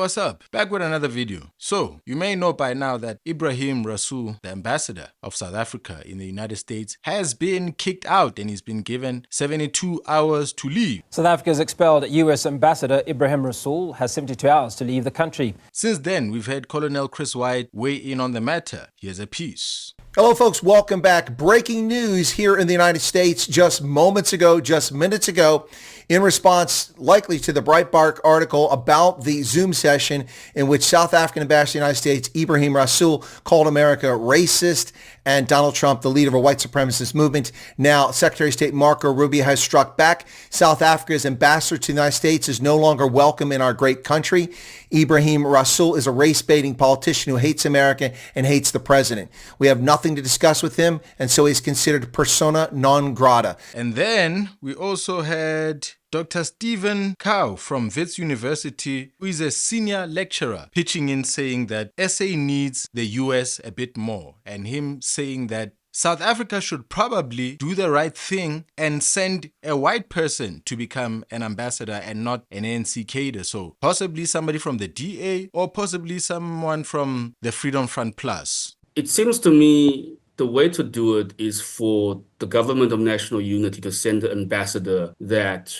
what's up? Back with another video. So, you may know by now that Ibrahim Rasool, the ambassador of South Africa in the United States, has been kicked out and he's been given 72 hours to leave. South Africa's expelled US ambassador Ibrahim Rasool has 72 hours to leave the country. Since then, we've had Colonel Chris White weigh in on the matter. Here's a piece. Hello, folks. Welcome back. Breaking news here in the United States just moments ago, just minutes ago, in response likely to the Breitbart article about the Zoom session in which South African ambassador to the United States, Ibrahim Rasool, called America racist and Donald Trump the leader of a white supremacist movement. Now, Secretary of State Marco Rubio has struck back. South Africa's ambassador to the United States is no longer welcome in our great country. Ibrahim Rasool is a race-baiting politician who hates America and hates the president. We have nothing to discuss with him, and so he's considered persona non grata. And then we also had Dr. Stephen Cow from Wits University, who is a senior lecturer, pitching in saying that SA needs the US a bit more, and him saying that South Africa should probably do the right thing and send a white person to become an ambassador and not an ANC cadre. So possibly somebody from the DA or possibly someone from the Freedom Front Plus. It seems to me the way to do it is for the government of national unity to send an ambassador that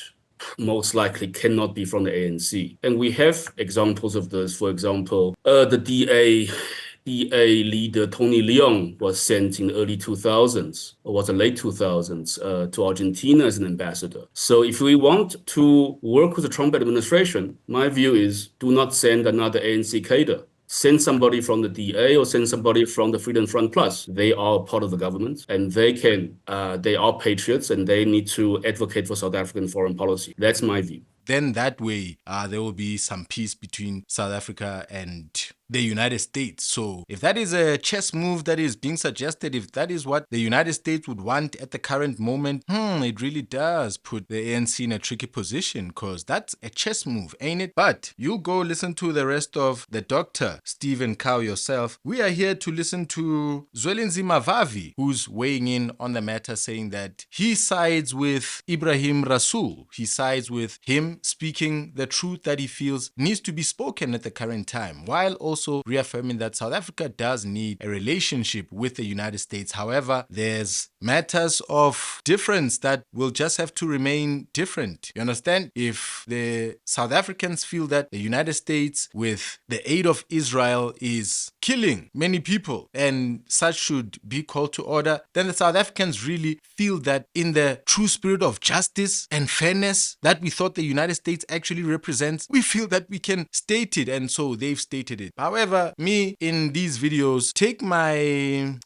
most likely cannot be from the ANC. And we have examples of this. For example, the DA leader Tony Leung was sent in the early 2000s, or was the late 2000s, to Argentina as an ambassador. So if we want to work with the Trump administration, my view is do not send another ANC cadre. Send somebody from the DA or send somebody from the Freedom Front Plus. They are part of the government and they are patriots and they need to advocate for South African foreign policy. That's my view. Then that way, there will be some peace between South Africa and the United States. So if that is a chess move that is being suggested, if that is what the United States would want at the current moment, it really does put the ANC in a tricky position, because that's a chess move, ain't it? But you go listen to the rest of the Dr. Stephen Cow yourself. We are here to listen to Zwelinzima Vavi, who's weighing in on the matter, saying that he sides with Ibrahim Rasool. He sides with him speaking the truth that he feels needs to be spoken at the current time, while also reaffirming that South Africa does need a relationship with the United States. However, there's matters of difference that will just have to remain different. You understand? If the South Africans feel that the United States, with the aid of Israel, is killing many people and such should be called to order, then the South Africans really feel that in the true spirit of justice and fairness that we thought the United States actually represents, we feel that we can state it, and so they've stated it. However, me in these videos,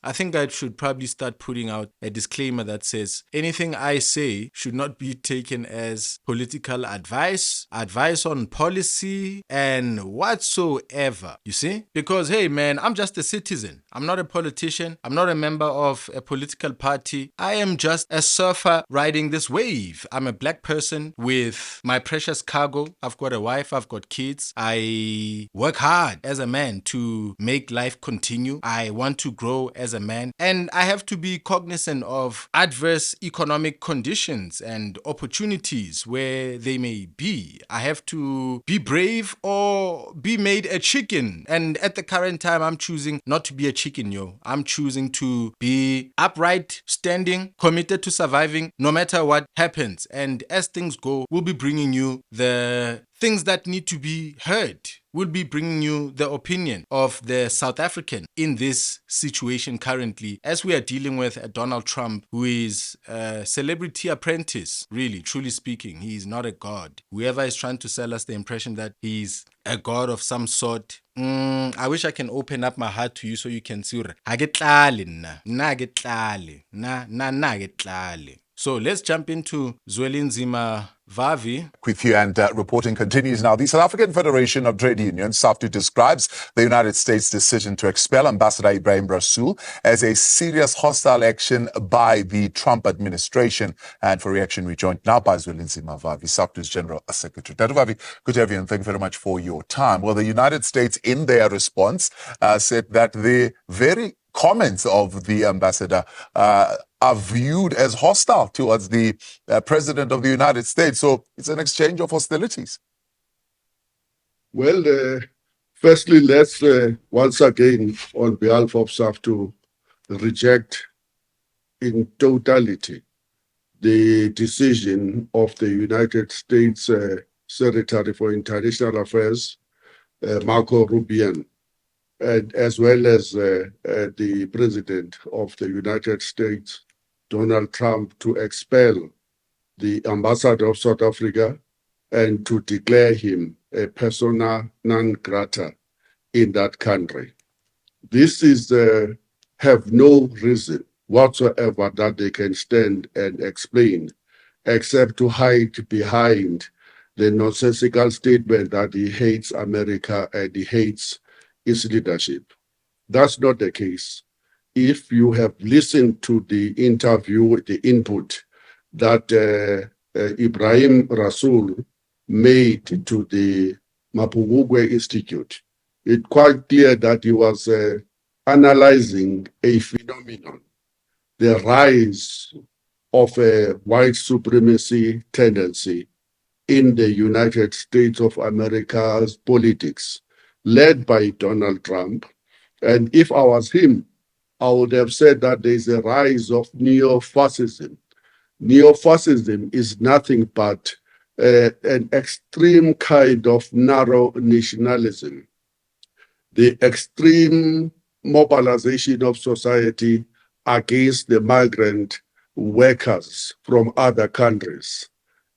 I think I should probably start putting out a disclaimer that says anything I say should not be taken as political advice on policy and whatsoever, you see? Because, hey man, I'm just a citizen. I'm not a politician. I'm not a member of a political party. I am just a surfer riding this wave. I'm a black person with my precious cargo. I've got a wife. I've got kids. I work hard as a man to make life continue. I want to grow as a man, and I have to be cognizant of adverse economic conditions and opportunities where they may be. I have to be brave or be made a chicken, and at the current time I'm choosing not to be a chicken, yo. I'm choosing to be upright, standing, committed to surviving no matter what happens. And as things go, we'll be bringing you the things that need to be heard. We'll be bringing you the opinion of the South African in this situation currently, as we are dealing with a Donald Trump who is a celebrity apprentice, really, truly speaking. He is not a god. Whoever is trying to sell us the impression that he's a god of some sort, I wish I can open up my heart to you so you can see. So let's jump into Zwelinzima Vavi. With you, and reporting continues now. The South African Federation of Trade Unions, SAFTU, describes the United States' decision to expel Ambassador Ibrahim Rasool as a serious hostile action by the Trump administration. And for reaction, we're joined now by Zwelinzima Vavi, SAFTU's General Secretary. Dr. Vavi, good to have you, and thank you very much for your time. Well, the United States, in their response, said that the very comments of the ambassador are viewed as hostile towards the President of the United States. So it's an exchange of hostilities. Well, firstly, let's once again, on behalf of SAFTU, reject in totality the decision of the United States Secretary for International Affairs, Marco Rubio, and as well as the President of the United States, Donald Trump, to expel the ambassador of South Africa and to declare him a persona non grata in that country. This is have no reason whatsoever that they can stand and explain, except to hide behind the nonsensical statement that he hates America and he hates its leadership. That's not the case. If you have listened to the interview, the input that Ibrahim Rasool made to the Mapungubwe Institute, it's quite clear that he was analyzing a phenomenon, the rise of a white supremacy tendency in the United States of America's politics, led by Donald Trump. And if I was him, I would have said that there's a rise of neo-fascism. Neo-fascism is nothing but an extreme kind of narrow nationalism, the extreme mobilization of society against the migrant workers from other countries,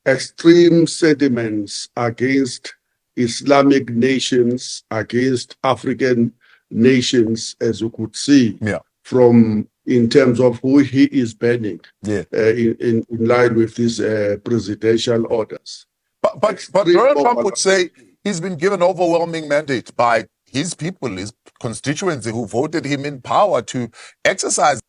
extreme sentiments against Islamic nations, against African nations, as you could see from in terms of who he is banning in line with these presidential orders. But Donald Trump would say he's been given overwhelming mandate by his people, his constituency who voted him in power to exercise.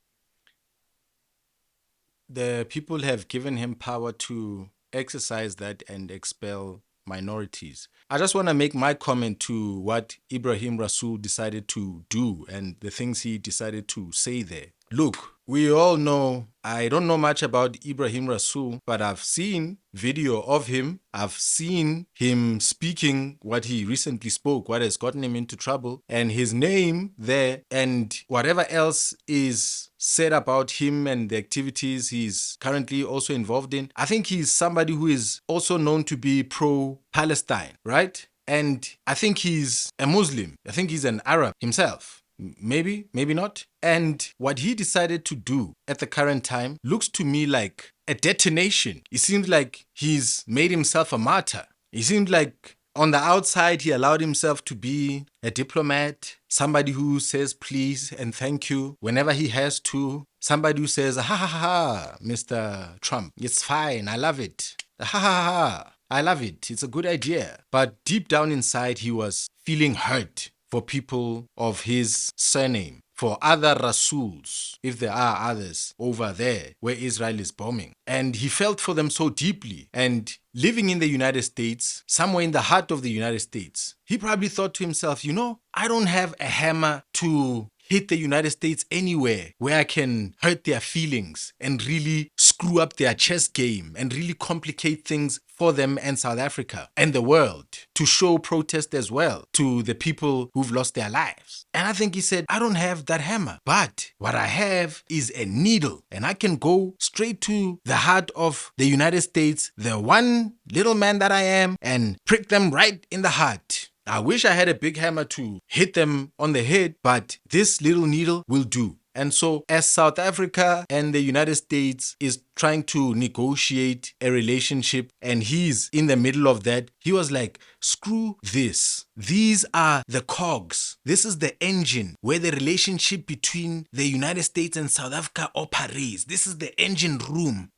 The people have given him power to exercise that and expel minorities. I just want to make my comment to what Ibrahim Rasool decided to do and the things he decided to say there. Look, we all know, I don't know much about Ibrahim Rasool, but I've seen video of him. I've seen him speaking what he recently spoke, what has gotten him into trouble, and his name there and whatever else is said about him and the activities he's currently also involved in. I think he's somebody who is also known to be pro-Palestine, right? And I think he's a Muslim. I think he's an Arab himself. Maybe, maybe not. And what he decided to do at the current time looks to me like a detonation. It seems like he's made himself a martyr. It seems like on the outside, he allowed himself to be a diplomat, somebody who says please and thank you whenever he has to, somebody who says, ha ha ha, Mr. Trump, it's fine, I love it. Ha ha ha, I love it, it's a good idea. But deep down inside, he was feeling hurt for people of his surname, for other Rasools, if there are others over there where Israel is bombing. And he felt for them so deeply. And living in the United States, somewhere in the heart of the United States, he probably thought to himself, you know, I don't have a hammer to hit the United States anywhere where I can hurt their feelings and really screw up their chess game and really complicate things for them and South Africa and the world, to show protest as well to the people who've lost their lives. And I think he said, I don't have that hammer, but what I have is a needle, and I can go straight to the heart of the United States, the one little man that I am, and prick them right in the heart. I wish I had a big hammer to hit them on the head, but this little needle will do. And so as South Africa and the United States is trying to negotiate a relationship and he's in the middle of that, he was like, screw this. These are the cogs. This is the engine where the relationship between the United States and South Africa operates. This is the engine room.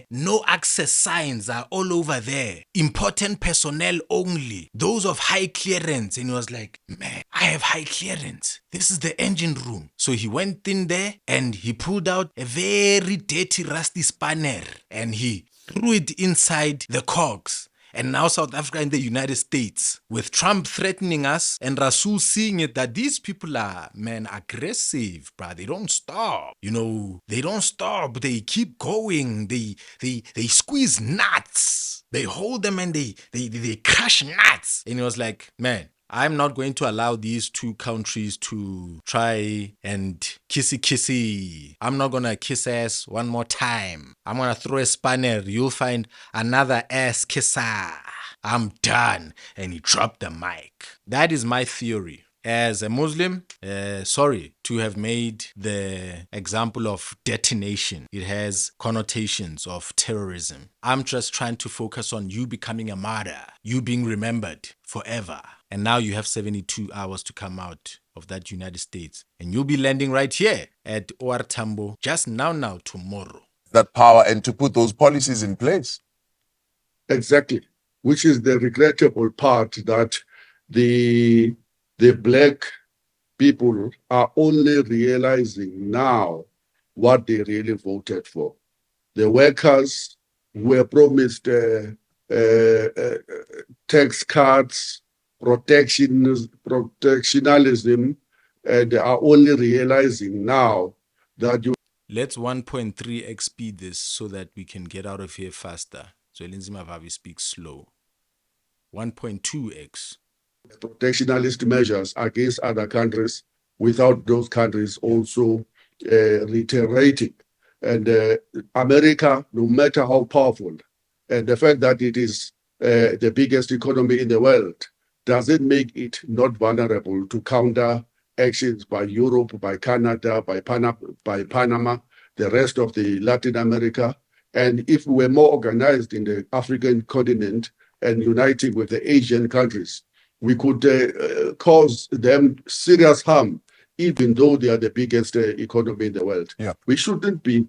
No access signs are all over there. Important personnel only. Those of high clearance. And he was like, man, I have high clearance. This is the engine room. So he went in there and he pulled out a very dirty, rusty spanner and he threw it inside the cogs. And now South Africa and the United States, with Trump threatening us and Rasool seeing it that these people are, man, aggressive, bruh. They don't stop. You know, they don't stop. They keep going. They squeeze nuts. They hold them and they crush nuts. And it was like, man, I'm not going to allow these two countries to try and kissy. I'm not going to kiss ass one more time. I'm going to throw a spanner. You'll find another ass kisser. I'm done. And he dropped the mic. That is my theory. As a Muslim, sorry to have made the example of detonation. It has connotations of terrorism. I'm just trying to focus on you becoming a martyr, you being remembered forever. And now you have 72 hours to come out of that United States. And you'll be landing right here at OR Tambo just now, tomorrow. That power and to put those policies in place. Exactly, which is the regrettable part, that the black people are only realizing now what they really voted for. The workers were promised tax cuts, protectionism, and are only realizing now that you. Let's 1.3x speed this so that we can get out of here faster. Zwelinzima Vavi speaks slow. 1.2x. Protectionist measures against other countries without those countries also reiterating. And America, no matter how powerful, and the fact that it is the biggest economy in the world, doesn't make it not vulnerable to counter actions by Europe, by Canada, by Panama, the rest of the Latin America. And if we were more organized in the African continent and uniting with the Asian countries, we could cause them serious harm, even though they are the biggest economy in the world. Yeah. We We shouldn't be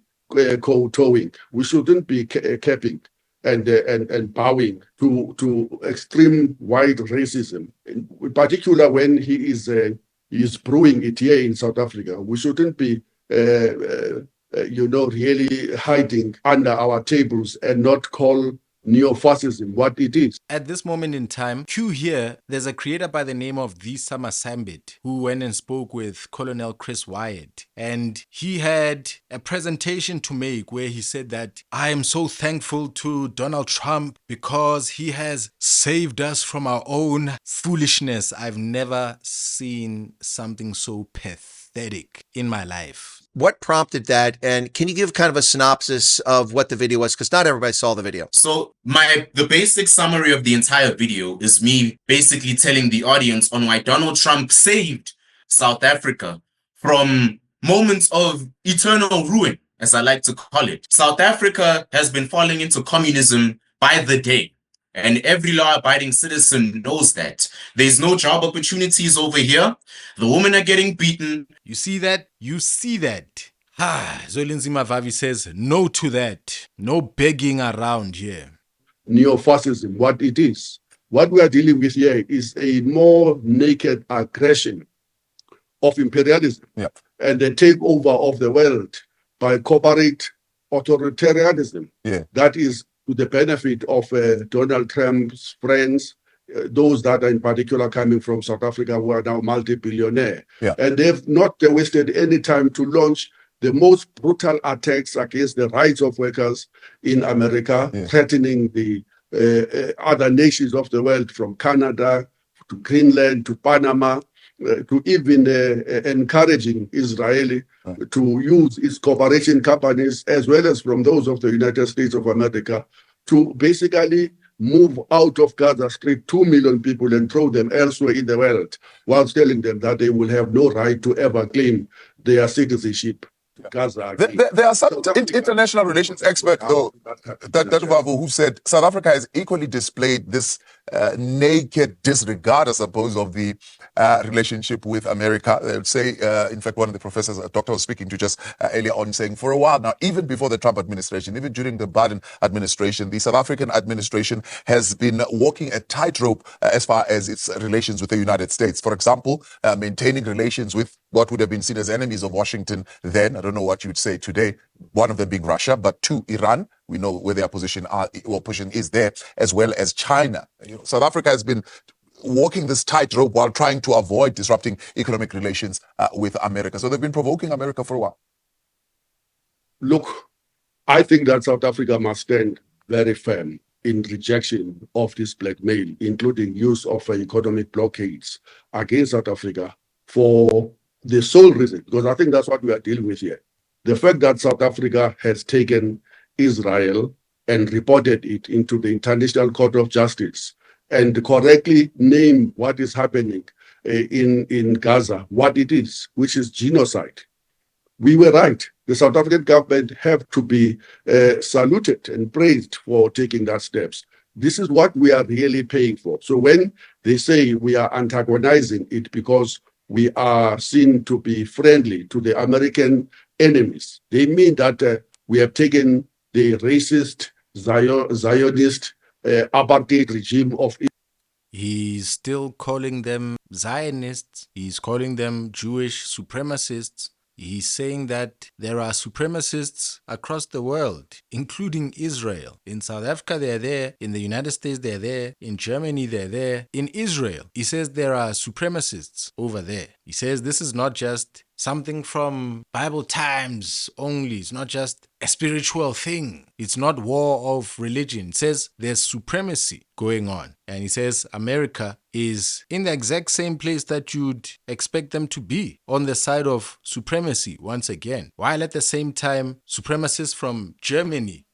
kowtowing. We shouldn't be capping and bowing to extreme white racism, in particular when he is brewing it here in South Africa. We shouldn't be really hiding under our tables and not call neo-fascism what it is. At this moment in time, Q here, there's a creator by the name of The Summer Sambit who went and spoke with Colonel Chris Wyatt. And he had a presentation to make where he said that I am so thankful to Donald Trump because he has saved us from our own foolishness. I've never seen something so pathetic in my life. What prompted that? And can you give kind of a synopsis of what the video was? Because not everybody saw the video. So the basic summary of the entire video is me basically telling the audience on why Donald Trump saved South Africa from moments of eternal ruin, as I like to call it. South Africa has been falling into communism by the day. And every law-abiding citizen knows that. There's no job opportunities over here. The women are getting beaten. You see that? You see that? Zwelinzima Vavi says no to that. No begging around here. Neo-fascism, what it is. What we are dealing with here is a more naked aggression of imperialism and the takeover of the world by corporate authoritarianism. That is to the benefit of Donald Trump's friends, those that are in particular coming from South Africa who are now multi-billionaire. And they've not wasted any time to launch the most brutal attacks against the rights of workers in America, threatening the other nations of the world, from Canada to Greenland to Panama, to even encouraging Israel to use its cooperation companies, as well as from those of the United States of America, to basically move out of Gaza Strip 2 million people and throw them elsewhere in the world, whilst telling them that they will have no right to ever claim their citizenship. Gaza. There are some international relations experts, though, who said South Africa has equally displayed this naked disregard, I suppose, of the relationship with America. They would say, in fact, one of the professors, a doctor was speaking to just earlier on, saying for a while now, even before the Trump administration, even during the Biden administration, the South African administration has been walking a tightrope as far as its relations with the United States. For example, maintaining relations with what would have been seen as enemies of Washington then. I don't don't know what you'd say today, one of them being Russia, but two, Iran. We know where their position is there, as well as China. South Africa has been walking this tightrope while trying to avoid disrupting economic relations with America. So they've been provoking America for a while. Look, I think that South Africa must stand very firm in rejection of this blackmail, including use of economic blockades against South Africa for the sole reason, because I think that's what we are dealing with here. The fact that South Africa has taken Israel and reported it into the International Court of Justice and correctly named what is happening in Gaza, what it is, which is genocide. We were right. The South African government have to be saluted and praised for taking that steps. This is what we are really paying for. So when they say we are antagonizing it because we are seen to be friendly to the American enemies, they mean that we have taken the racist, Zionist, apartheid regime of He's still calling them Zionists. He's calling them Jewish supremacists. He's saying that there are supremacists across the world, including Israel. In South Africa, they're there. In the United States, they're there. In Germany, they're there. In Israel, he says there are supremacists over there. He says this is not just something from Bible times only. It's not just a spiritual thing. It's not war of religion. It says there's supremacy going on. And he says America is in the exact same place that you'd expect them to be, on the side of supremacy once again. While at the same time, supremacists from Germany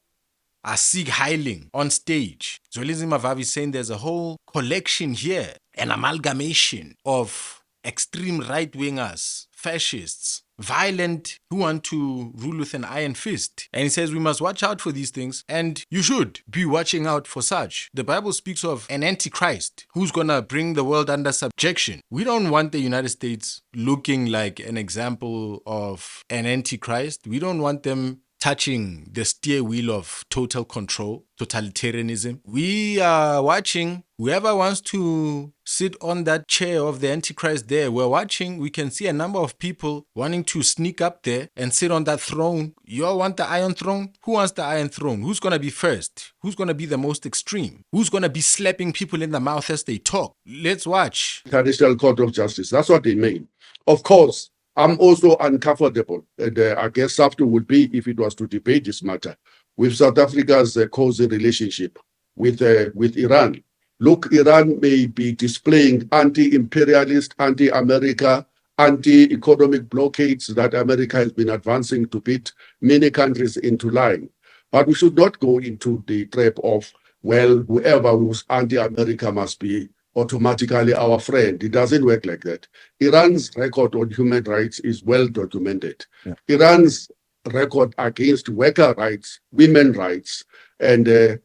are Sieg Heiling on stage. Zwelinzima Vavi is saying there's a whole collection here, an amalgamation of extreme right-wingers, fascists, violent, who want to rule with an iron fist. And he says we must watch out for these things, and you should be watching out for such. The Bible speaks of an antichrist who's gonna bring the world under subjection. We don't want the United States looking like an example of an antichrist. We don't want them touching the steer wheel of total control, totalitarianism. We are watching whoever wants to sit on that chair of the Antichrist there. We're watching. We can see a number of people wanting to sneak up there and sit on that throne. You all want the Iron Throne? Who wants the Iron Throne? Who's going to be first? Who's going to be the most extreme? Who's going to be slapping people in the mouth as they talk? Let's watch. International Court of Justice. That's what they mean. Of course, I'm also uncomfortable, and I guess SAFTU would be if it was to debate this matter, with South Africa's cozy relationship with Iran. Look, Iran may be displaying anti-imperialist, anti-America, anti-economic blockades that America has been advancing to beat many countries into line. But we should not go into the trap of, well, whoever who's anti-America must be automatically our friend. It doesn't work like that. Iran's record on human rights is well documented. Yeah. Iran's record against worker rights, women rights, and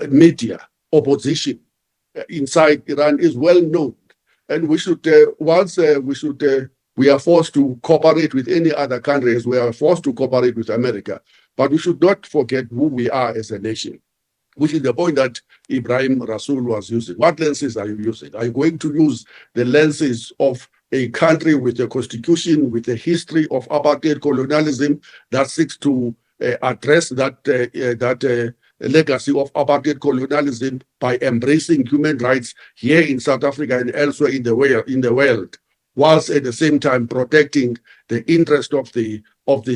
media, opposition inside Iran is well known. And we should, we are forced to cooperate with any other countries. We are forced to cooperate with America. But we should not forget who we are as a nation, which is the point that Ibrahim Rasool was using. What lenses are you using? Are you going to use the lenses of a country with a constitution, with a history of apartheid colonialism that seeks to address that legacy of apartheid colonialism by embracing human rights here in South Africa and elsewhere in the world, whilst at the same time protecting the interest of the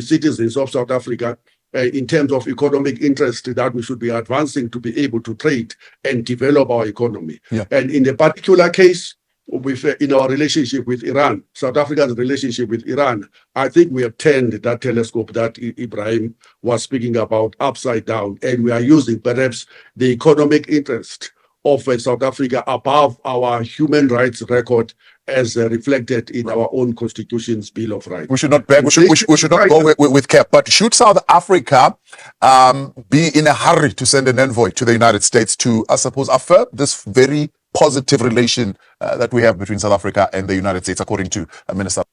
citizens of South Africa in terms of economic interest that we should be advancing to be able to trade and develop our economy. Yeah. And in the particular case, in our relationship with Iran, South Africa's relationship with Iran, I think we have turned that telescope that Ibrahim was speaking about upside down, and we are using perhaps the economic interest of South Africa above our human rights record as reflected in our own constitution's Bill of Rights. We should not beg. We should not go with care. But should South Africa be in a hurry to send an envoy to the United States to, I suppose, affirm this very positive relation that we have between South Africa and the United States, according to Minister?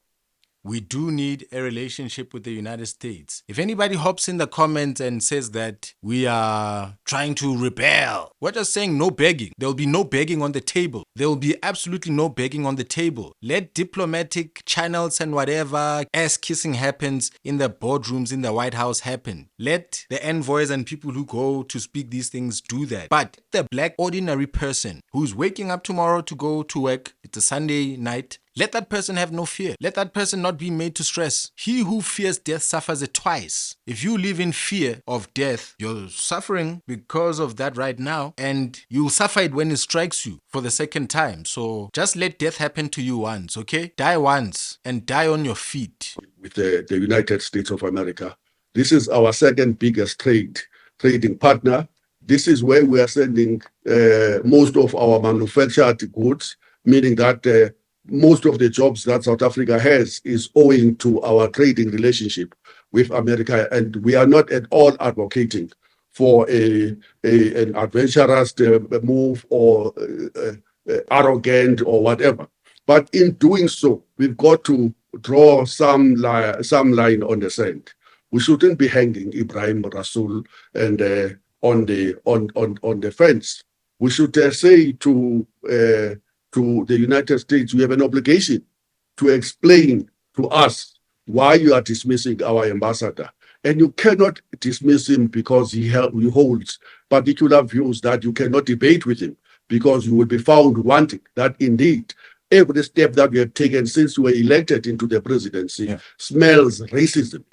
we do need a relationship with the United States. If anybody hops in the comments and says that we are trying to rebel, we're just saying no begging. There will be no begging on the table. There will be absolutely no begging on the table. Let diplomatic channels and whatever ass kissing happens in the boardrooms in the White House happen. Let the envoys and people who go to speak these things do that. But the black ordinary person who's waking up tomorrow to go to work, it's a Sunday night, let that person have no fear. Let that person not be made to stress. He who fears death suffers it twice. If you live in fear of death, you're suffering because of that right now, and you'll suffer it when it strikes you for the second time. So just let death happen to you once, okay? Die once and die on your feet. With the United States of America. This is our second biggest trading partner. This is where we are sending most of our manufactured goods, meaning that most of the jobs that South Africa has is owing to our trading relationship with America. And we are not at all advocating for an adventurous move or arrogant or whatever. But in doing so, we've got to draw some line on the sand. We shouldn't be hanging Ibrahim Rasool and on the fence. We should say to the United States, we have an obligation to explain to us why you are dismissing our ambassador. And you cannot dismiss him because he holds particular views that you cannot debate with him, because you will be found wanting that indeed every step that we have taken since we were elected into the presidency smells racism,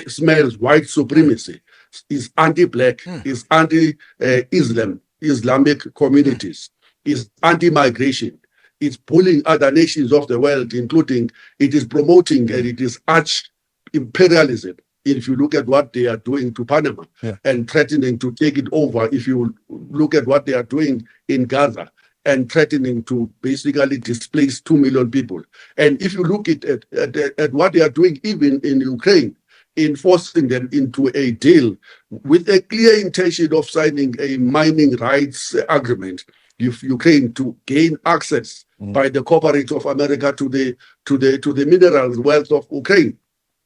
smells white supremacy, is anti-black, is anti-Islam, Islamic communities, is anti-migration, it's pulling other nations of the world, including it is promoting and it is arch-imperialism. If you look at what they are doing to Panama and threatening to take it over, if you look at what they are doing in Gaza and threatening to basically displace 2 million people. And if you look at what they are doing even in Ukraine, in forcing them into a deal with a clear intention of signing a mining rights agreement with Ukraine to gain access by the corporate of America to the minerals wealth of Ukraine.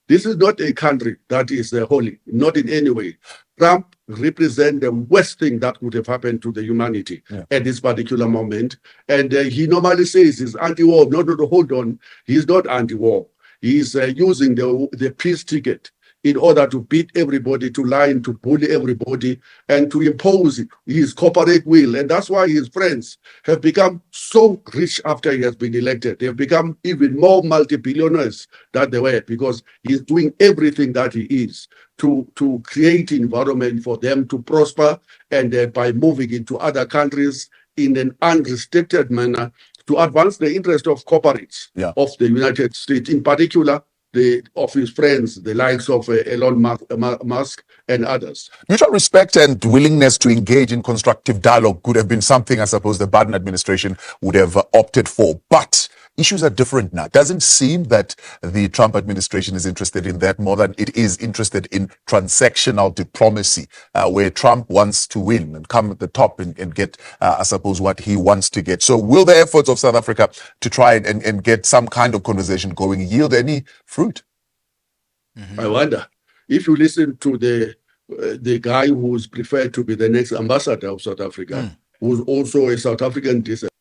This is not a country that is holy, not in any way. Trump represents the worst thing that could have happened to the humanity at this particular moment. And he normally says he's anti-war. No, hold on. He's not anti-war. He's using the peace ticket in order to beat everybody, to lie, to bully everybody, and to impose his corporate will. And that's why his friends have become so rich after he has been elected. They've become even more multi-billionaires than they were, because he's doing everything that he is to create environment for them to prosper, and by moving into other countries in an unrestricted manner to advance the interest of corporates of the United States, in particular, of his friends, the likes of Elon Musk and others. Mutual respect and willingness to engage in constructive dialogue could have been something I suppose the Biden administration would have opted for. But issues are different now. It doesn't seem that the Trump administration is interested in that more than it is interested in transactional diplomacy, where Trump wants to win and come at the top and get, I suppose, what he wants to get. So will the efforts of South Africa to try and get some kind of conversation going yield any fruit? I wonder. If you listen to the guy who's preferred to be the next ambassador of South Africa, who's also a South African descent.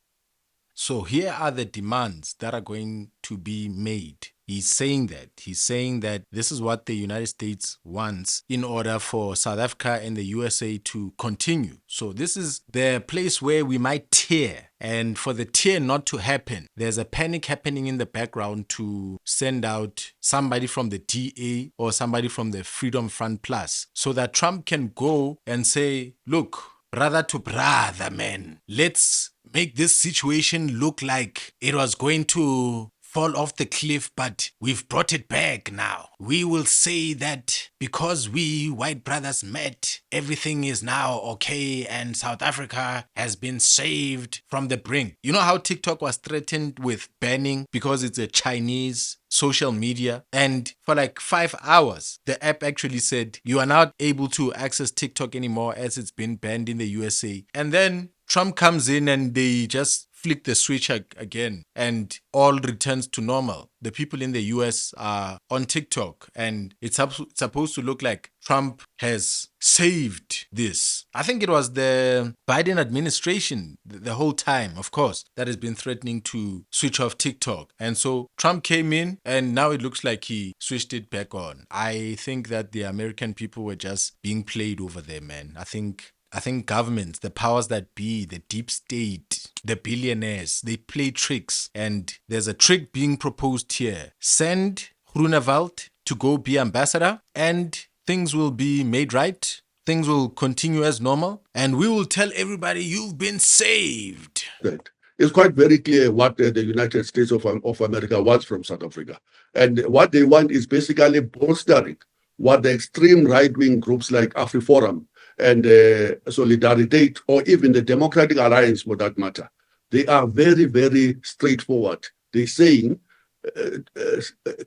So here are the demands that are going to be made. He's saying that this is what the United States wants in order for South Africa and the USA to continue. So this is the place where we might tear. And for the tear not to happen, there's a panic happening in the background to send out somebody from the DA or somebody from the Freedom Front Plus, so that Trump can go and say, look, brother to brother, man, let's make this situation look like it was going to fall off the cliff, but we've brought it back now. We will say that because we white brothers met, everything is now okay and South Africa has been saved from the brink. You know how TikTok was threatened with banning because it's a Chinese social media, and for like 5 hours the app actually said you are not able to access TikTok anymore as it's been banned in the USA. And then Trump comes in and they just flick the switch again and all returns to normal. The people in the US are on TikTok, and it's supposed to look like Trump has saved this. I think it was the Biden administration the whole time, of course, that has been threatening to switch off TikTok. And so Trump came in, and now it looks like he switched it back on. I think that the American people were just being played over there, man. I think governments, the powers that be, the deep state, the billionaires, they play tricks. And there's a trick being proposed here. Send Groenewald to go be ambassador, and things will be made right. Things will continue as normal. And we will tell everybody, you've been saved. It's quite very clear what the United States of America wants from South Africa. And what they want is basically bolstering what the extreme right-wing groups like AfriForum and Solidarity, or even the Democratic Alliance for that matter, they are very, very straightforward. They're saying,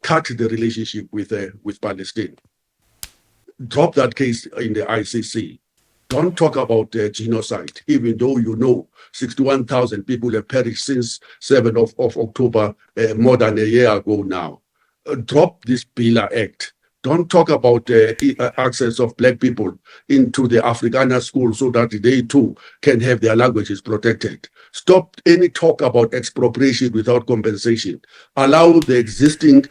cut the relationship with Palestine. Drop that case in the ICC. Don't talk about genocide, even though 61,000 people have perished since 7th of October, more than a year ago now. Drop this Bila Act. Don't talk about access of black people into the Afrikaner school so that they too can have their languages protected. Stop any talk about expropriation without compensation. Allow the existing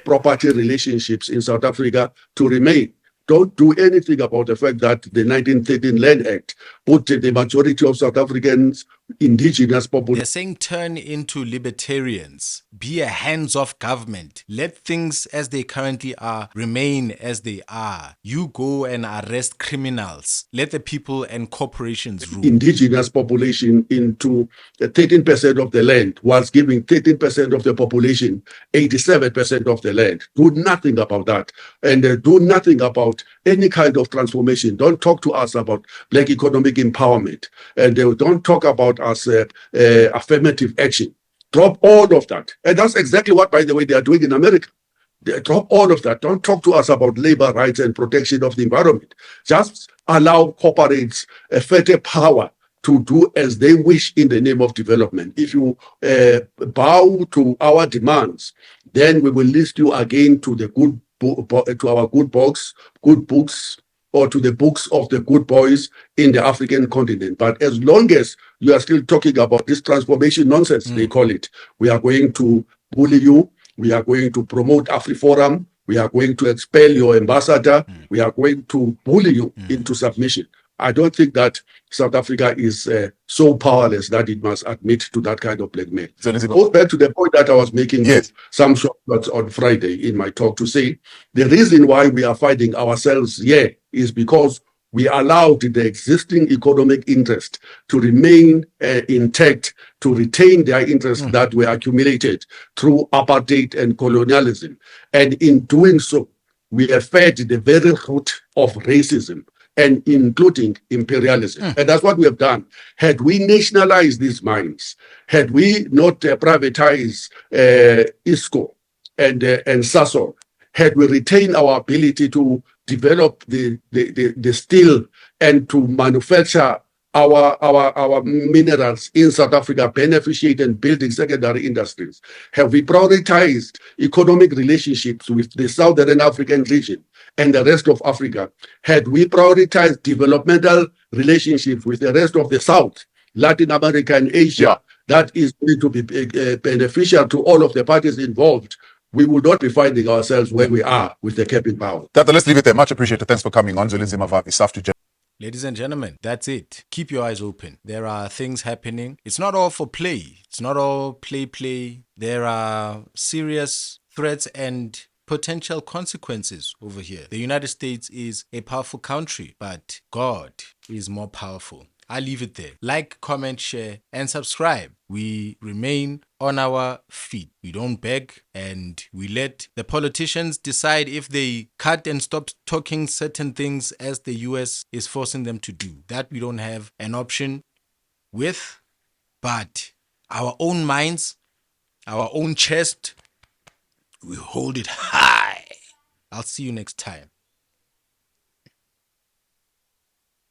property relationships in South Africa to remain. Don't do anything about the fact that the 1913 Land Act put the majority of South Africans, indigenous population. They're saying turn into libertarians. Be a hands-off government. Let things as they currently are remain as they are. You go and arrest criminals. Let the people and corporations rule. Indigenous population into 13% of the land, whilst giving 13% of the population 87% of the land. Do nothing about that. And do nothing about any kind of transformation. Don't talk to us about black economic empowerment. And don't talk about us affirmative action. Drop all of that. And that's exactly what, by the way, they are doing in America. They drop all of that. Don't talk to us about labor rights and protection of the environment. Just allow corporates a further power to do as they wish in the name of development. If you bow to our demands, then we will list you again to the to our good books, or to the books of the good boys in the African continent. But as long as you are still talking about this transformation nonsense, they call it, we are going to bully you, we are going to promote AfriForum, we are going to expel your ambassador, we are going to bully you into submission. I don't think that South Africa is so powerless that it must admit to that kind of blackmail. So goes back to the point that I was making some shortcuts on Friday in my talk to say, the reason why we are finding ourselves here is because we allowed the existing economic interest to remain intact, to retain their interests that were accumulated through apartheid and colonialism. And in doing so, we have fed the very root of racism, and including imperialism. And that's what we have done. Had we nationalized these mines, had we not privatized ISCO and Sasol, had we retained our ability to develop the steel and to manufacture our minerals in South Africa, beneficiate and building secondary industries, have we prioritized economic relationships with the Southern African region and the rest of Africa, had we prioritized developmental relationships with the rest of the South, Latin America and Asia, that is going to be beneficial to all of the parties involved, we would not be finding ourselves where we are with the cap in power. Let's leave it there. Much appreciated. Thanks for coming on. Zwelinzima Vavi, SAFTU. Ladies and gentlemen, that's it. Keep your eyes open. There are things happening. It's not all for play. It's not all play. There are serious threats and potential consequences over here. The United States is a powerful country, but God is more powerful. I'll leave it there. Like, comment, share, and subscribe. We remain on our feet. We don't beg, and we let the politicians decide if they cut and stop talking certain things as the US is forcing them to do. That we don't have an option with, but our own minds, our own chest, we hold it high. I'll see you next time.